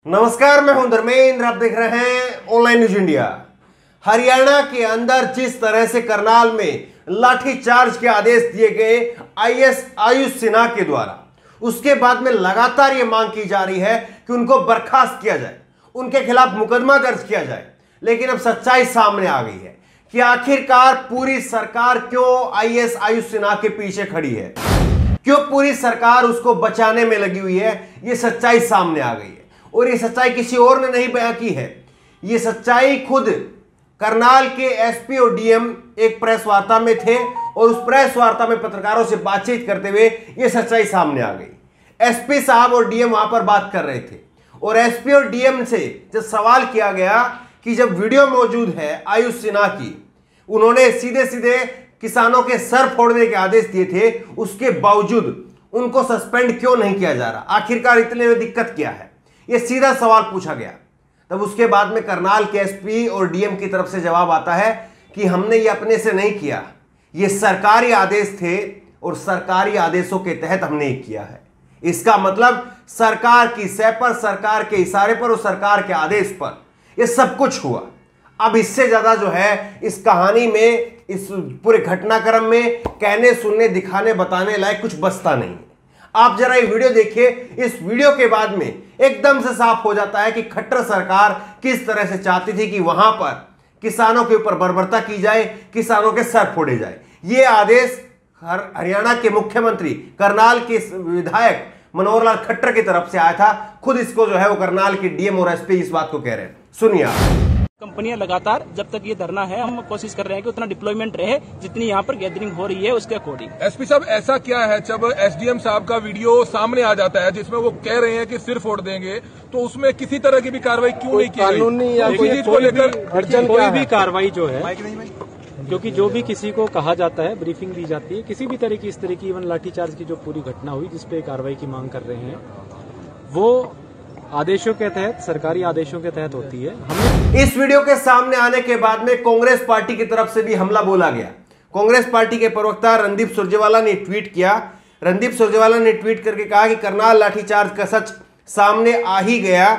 नमस्कार, मैं हूं धर्मेंद्र। आप देख रहे हैं ऑनलाइन न्यूज इंडिया। हरियाणा के अंदर जिस तरह से करनाल में लाठीचार्ज के आदेश दिए गए आईएएस आयुष सिन्हा के द्वारा, उसके बाद में लगातार यह मांग की जा रही है कि उनको बर्खास्त किया जाए, उनके खिलाफ मुकदमा दर्ज किया जाए। लेकिन अब सच्चाई सामने आ गई है कि आखिरकार पूरी सरकार क्यों आईएएस आयुष सिन्हा के पीछे खड़ी है, क्यों पूरी सरकार उसको बचाने में लगी हुई है। यह सच्चाई सामने आ गई है और ये सच्चाई किसी और ने नहीं बयां की है। ये सच्चाई खुद करनाल के एसपी और डीएम एक प्रेस वार्ता में थे और उस प्रेस वार्ता में पत्रकारों से बातचीत करते हुए ये सच्चाई सामने आ गई। एसपी साहब और डीएम वहां पर बात कर रहे थे और एसपी और डीएम से जब सवाल किया गया कि जब वीडियो मौजूद है आयुष सिन्हा की, उन्होंने सीधे सीधे किसानों के सर फोड़ने के आदेश दिए थे, उसके बावजूद उनको सस्पेंड क्यों नहीं किया जा रहा, आखिरकार इतने में दिक्कत क्या है, यह सीधा सवाल पूछा गया। तब उसके बाद में करनाल के एसपी और डीएम की तरफ से जवाब आता है कि हमने ये अपने से नहीं किया, ये सरकारी आदेश थे और सरकारी आदेशों के तहत हमने ये किया है। इसका मतलब सरकार की सह पर, सरकार के इशारे पर और सरकार के आदेश पर ये सब कुछ हुआ। अब इससे ज्यादा जो है इस कहानी में, इस पूरे घटनाक्रम में कहने, सुनने, दिखाने, बताने लायक कुछ बचता नहीं। आप जरा ये वीडियो देखिए। इस वीडियो के बाद में एकदम से साफ हो जाता है कि खट्टर सरकार किस तरह से चाहती थी कि वहां पर किसानों के ऊपर बर्बरता की जाए, किसानों के सर फोड़े जाए। यह आदेश हरियाणा के मुख्यमंत्री, करनाल के विधायक मनोहर लाल खट्टर की तरफ से आया था। खुद इसको जो है वो करनाल के डीएम और एसपी इस बात को कह रहे हैं, सुनिए आप। कंपनियां लगातार जब तक ये धरना है, हम कोशिश कर रहे हैं कि उतना डिप्लॉयमेंट रहे जितनी यहाँ पर गैदरिंग हो रही है उसके अकॉर्डिंग। एसपी साहब, ऐसा क्या है जब एसडीएम साहब का वीडियो सामने आ जाता है जिसमें वो कह रहे हैं कि सिर फोड़ देंगे, तो उसमें किसी तरह की भी कार्रवाई क्यों नहीं की कानूनी या कोई चीज को लेकर कोई भी कार्रवाई जो है, क्योंकि जो भी किसी को कहा जाता है, ब्रीफिंग दी जाती है, किसी भी तरह की इस तरह की इवन लाठीचार्ज की जो पूरी घटना हुई जिसपे कार्रवाई की मांग कर रहे हैं, वो आदेशों के तहत, सरकारी आदेशों के तहत होती है। इस वीडियो के सामने आने के बाद में कांग्रेस पार्टी की तरफ से भी हमला बोला गया। कांग्रेस पार्टी के प्रवक्ता रणदीप सुरजेवाला ने ट्वीट किया। रणदीप सुरजेवाला ने ट्वीट करके कहा कि करनाल लाठीचार्ज का सच सामने आ ही गया।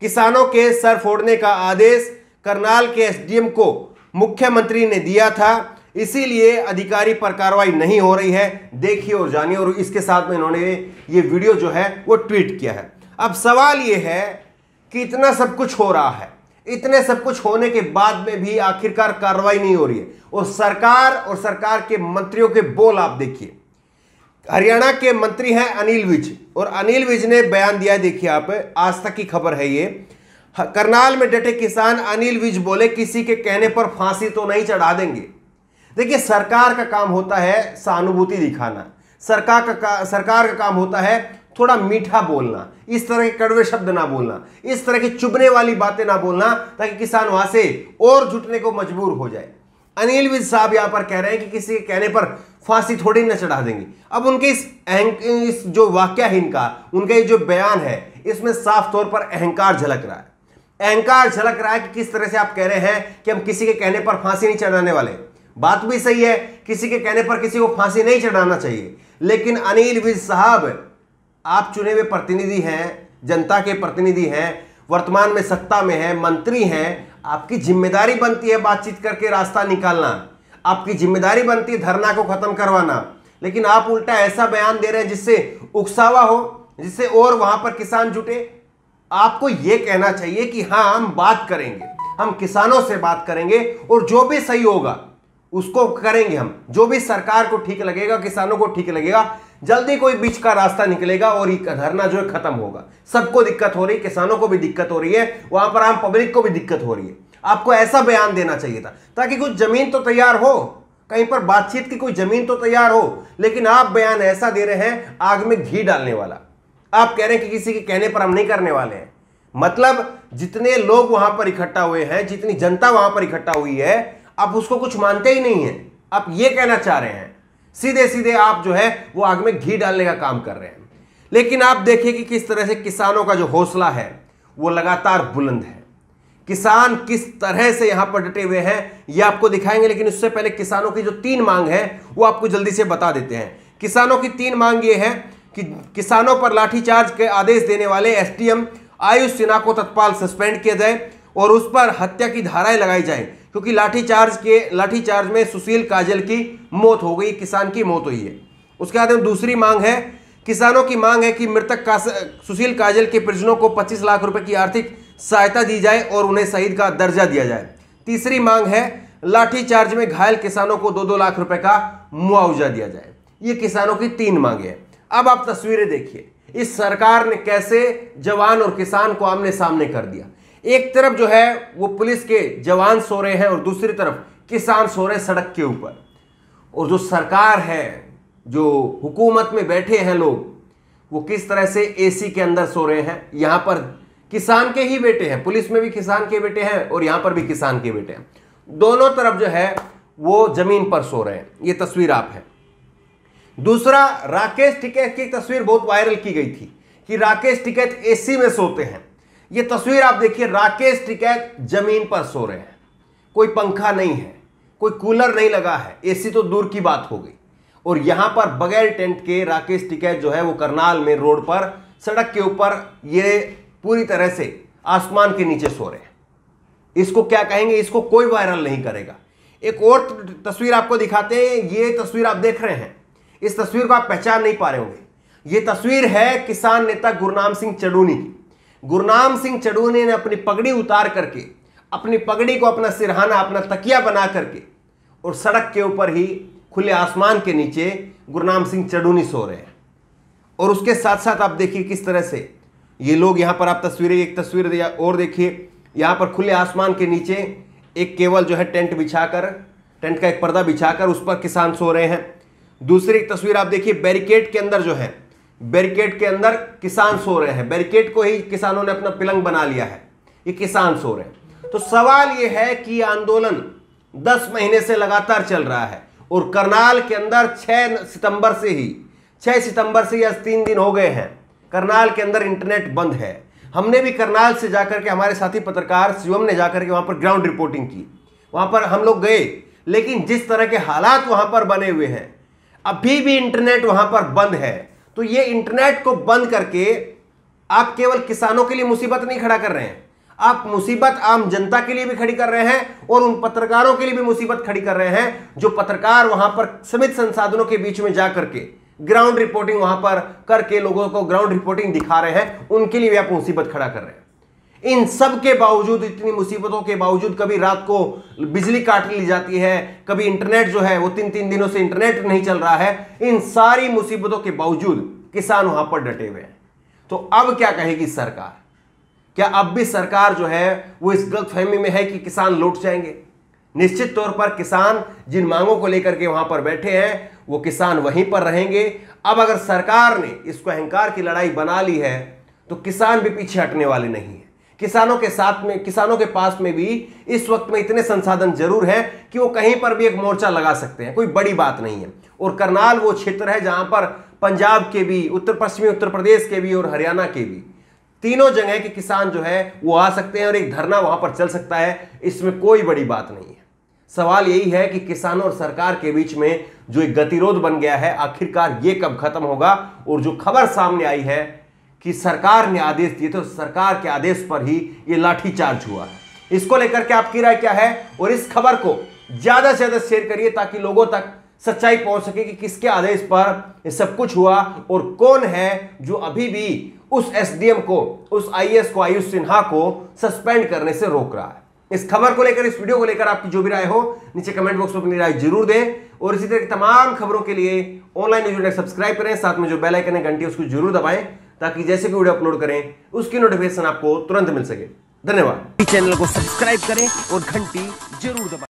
किसानों के सर फोड़ने का आदेश करनाल के एसडीएम को मुख्यमंत्री ने दिया था, इसीलिए अधिकारी पर कार्रवाई नहीं हो रही है, देखिए और जानिए। और इसके साथ में इन्होंने ये वीडियो जो है वो ट्वीट किया है। अब सवाल यह है कि इतना सब कुछ हो रहा है, इतने सब कुछ होने के बाद में भी आखिरकार कार्रवाई नहीं हो रही है। और सरकार के मंत्रियों के बोल आप देखिए। हरियाणा के मंत्री हैं अनिल विज, और अनिल विज ने बयान दिया, देखिए आप, आज तक की खबर है ये। करनाल में डटे किसान अनिल विज बोले, किसी के कहने पर फांसी तो नहीं चढ़ा देंगे। देखिए, सरकार का काम होता है सहानुभूति दिखाना, सरकार का काम होता है थोड़ा मीठा बोलना, इस तरह के कड़वे शब्द ना बोलना, इस तरह की चुभने वाली बातें ना बोलना, ताकि किसान वहां से और जुटने को मजबूर हो जाए। अनिल विज साहब यहां पर कह रहे हैं कि किसी के कहने पर फांसी थोड़ी न चढ़ा देंगे। अब उनके इस जो वाक्य है इनका, उनका ये जो बयान है, इसमें साफ तौर पर अहंकार झलक रहा है। अहंकार झलक रहा है कि किस तरह से आप कह रहे हैं कि हम किसी के कहने पर फांसी नहीं चढ़ाने वाले। बात भी सही है, किसी के कहने पर किसी को फांसी नहीं चढ़ाना चाहिए। लेकिन अनिल विज साहब, आप चुने हुए प्रतिनिधि हैं, जनता के प्रतिनिधि हैं, वर्तमान में सत्ता में हैं, मंत्री हैं, आपकी जिम्मेदारी बनती है बातचीत करके रास्ता निकालना, आपकी जिम्मेदारी बनती है धरना को खत्म करवाना। लेकिन आप उल्टा ऐसा बयान दे रहे हैं जिससे उकसावा हो, जिससे और वहां पर किसान जुटे। आपको यह कहना चाहिए कि हाँ, हम बात करेंगे, हम किसानों से बात करेंगे और जो भी सही होगा उसको करेंगे हम, जो भी सरकार को ठीक लगेगा, किसानों को ठीक लगेगा, जल्दी कोई बीच का रास्ता निकलेगा और ये धरना जो है खत्म होगा। सबको दिक्कत हो रही, किसानों को भी दिक्कत हो रही है, वहां पर आम पब्लिक को भी दिक्कत हो रही है। आपको ऐसा बयान देना चाहिए था ताकि कुछ जमीन तो तैयार हो, कहीं पर बातचीत की कोई जमीन तो तैयार हो। लेकिन आप बयान ऐसा दे रहे हैं आग में घी डालने वाला। आप कह रहे हैं कि किसी के कहने पर हम नहीं करने वाले हैं। मतलब जितने लोग वहां पर इकट्ठा हुए हैं, जितनी जनता वहां पर इकट्ठा हुई है, आप उसको कुछ मानते ही नहीं है। आप ये कहना चाह रहे हैं, सीधे सीधे आप जो है वो आग में घी डालने का काम कर रहे हैं। लेकिन आप देखिए कि किस तरह से किसानों का जो हौसला है वो लगातार बुलंद है। किसान किस तरह से यहां पर डटे हुए हैं ये आपको दिखाएंगे। लेकिन उससे पहले किसानों की जो 3 मांग है वो आपको जल्दी से बता देते हैं। किसानों की 3 मांग ये है कि किसानों पर लाठीचार्ज के आदेश देने वाले एसडीएम आयुष सिन्हा को तत्काल सस्पेंड किया जाए और उस पर हत्या की धाराएं लगाई जाए, क्योंकि लाठीचार्ज में सुशील काजल की मौत हो गई, किसान की मौत हुई है। उसके बाद दूसरी मांग है, किसानों की मांग है कि मृतक सुशील काजल के परिजनों को 25 लाख रुपए की आर्थिक सहायता दी जाए और उन्हें शहीद का दर्जा दिया जाए। तीसरी मांग है, लाठीचार्ज में घायल किसानों को 2-2 लाख रुपए का मुआवजा दिया जाए। ये किसानों की 3 मांगे हैं। अब आप तस्वीरें देखिए, इस सरकार ने कैसे जवान और किसान को आमने सामने कर दिया। एक तरफ जो है वो पुलिस के जवान सो रहे हैं और दूसरी तरफ किसान सो रहे हैं सड़क के ऊपर। और जो सरकार है, जो हुकूमत में बैठे हैं लोग, वो किस तरह से एसी के अंदर सो रहे हैं। यहां पर किसान के ही बेटे हैं, पुलिस में भी किसान के बेटे हैं और यहां पर भी किसान के बेटे हैं। दोनों तरफ जो है वो जमीन पर सो रहे हैं। ये तस्वीर आप है। दूसरा, राकेश टिकैत की तस्वीर बहुत वायरल की गई थी कि राकेश टिकैत एसी में सोते हैं। ये तस्वीर आप देखिए, राकेश टिकैत जमीन पर सो रहे हैं, कोई पंखा नहीं है, कोई कूलर नहीं लगा है, एसी तो दूर की बात हो गई। और यहां पर बगैर टेंट के राकेश टिकैत जो है वो करनाल में रोड पर सड़क के ऊपर ये पूरी तरह से आसमान के नीचे सो रहे हैं। इसको क्या कहेंगे, इसको कोई वायरल नहीं करेगा। एक और तस्वीर आपको दिखाते हैं। ये तस्वीर आप देख रहे हैं, इस तस्वीर को आप पहचान नहीं पा रहे होंगे। ये तस्वीर है किसान नेता गुरनाम सिंह चडूनी की। गुरनाम सिंह चडूनी ने अपनी पगड़ी उतार करके, अपनी पगड़ी को अपना सिरहाना, अपना तकिया बना करके और सड़क के ऊपर ही खुले आसमान के नीचे गुरनाम सिंह चडूनी सो रहे हैं। और उसके साथ साथ आप देखिए किस तरह से ये लोग, यहां पर आप एक तस्वीर और देखिए, यहां पर खुले आसमान के नीचे एक केवल जो है टेंट बिछाकर, टेंट का एक पर्दा बिछाकर उस पर किसान सो रहे हैं। दूसरी एक तस्वीर आप देखिए, बैरिकेड के अंदर जो है, बैरिकेड के अंदर किसान सो रहे हैं। बैरिकेड को ही किसानों ने अपना पिलंग बना लिया है, ये किसान सो रहे हैं। तो सवाल ये है कि आंदोलन 10 महीने से लगातार चल रहा है और करनाल के अंदर 6 सितंबर से आज 3 दिन हो गए हैं, करनाल के अंदर इंटरनेट बंद है। हमने भी करनाल से जाकर के, हमारे साथी पत्रकार शिवम ने जाकर के वहां पर ग्राउंड रिपोर्टिंग की, वहां पर हम लोग गए, लेकिन जिस तरह के हालात वहां पर बने हुए हैं, अभी भी इंटरनेट वहां पर बंद है। तो ये इंटरनेट को बंद करके आप केवल किसानों के लिए मुसीबत नहीं खड़ा कर रहे हैं, आप मुसीबत आम जनता के लिए भी खड़ी कर रहे हैं और उन पत्रकारों के लिए भी मुसीबत खड़ी कर रहे हैं जो पत्रकार वहां पर सीमित संसाधनों के बीच में जाकर के ग्राउंड रिपोर्टिंग वहां पर करके लोगों को ग्राउंड रिपोर्टिंग दिखा रहे हैं, उनके लिए भी आप मुसीबत खड़ा कर रहे हैं। इन सब के बावजूद, इतनी मुसीबतों के बावजूद, कभी रात को बिजली काट ली जाती है, कभी इंटरनेट जो है वो 3-3 दिनों से इंटरनेट नहीं चल रहा है, इन सारी मुसीबतों के बावजूद किसान वहां पर डटे हुए हैं। तो अब क्या कहेगी सरकार? क्या अब भी सरकार जो है वो इस गलतफहमी में है कि किसान लौट जाएंगे? निश्चित तौर पर किसान जिन मांगों को लेकर के वहां पर बैठे हैं वो किसान वहीं पर रहेंगे। अब अगर सरकार ने इसको अहंकार की लड़ाई बना ली है तो किसान भी पीछे हटने वाले नहीं है। किसानों के साथ में, किसानों के पास में भी इस वक्त में इतने संसाधन जरूर है कि वो कहीं पर भी एक मोर्चा लगा सकते हैं, कोई बड़ी बात नहीं है। और करनाल वो क्षेत्र है जहां पर पंजाब के भी, पश्चिमी उत्तर प्रदेश के भी और हरियाणा के भी, तीनों जगह के किसान जो है वो आ सकते हैं और एक धरना वहां पर चल सकता है। इसमें कोई बड़ी बात नहीं है। सवाल यही है कि किसानों और सरकार के बीच में जो एक गतिरोध बन गया है, आखिरकार ये कब खत्म होगा? और जो खबर सामने आई है कि सरकार ने आदेश दिए थे, सरकार के आदेश पर ही ये लाठीचार्ज हुआ है, इसको लेकर के आपकी राय क्या है? और इस खबर को ज्यादा से ज्यादा शेयर करिए ताकि लोगों तक सच्चाई पहुंच सके कि किसके आदेश पर ये सब कुछ हुआ और कौन है जो अभी भी उस एसडीएम को, उस आईएएस को, आयुष सिन्हा को सस्पेंड करने से रोक रहा है। इस खबर को लेकर, इस वीडियो को लेकर आपकी जो भी राय हो नीचे कमेंट बॉक्स में अपनी राय जरूर दें। और इसी तरह की तमाम खबरों के लिए ऑनलाइन न्यूज़ इंडेक्स सब्सक्राइब करें, साथ में जो बेल आइकन है घंटी उसको जरूर दबाएं ताकि जैसे भी वीडियो अपलोड करें उसकी नोटिफिकेशन आपको तुरंत मिल सके। धन्यवाद। चैनल को सब्सक्राइब करें और घंटी जरूर दबाएं।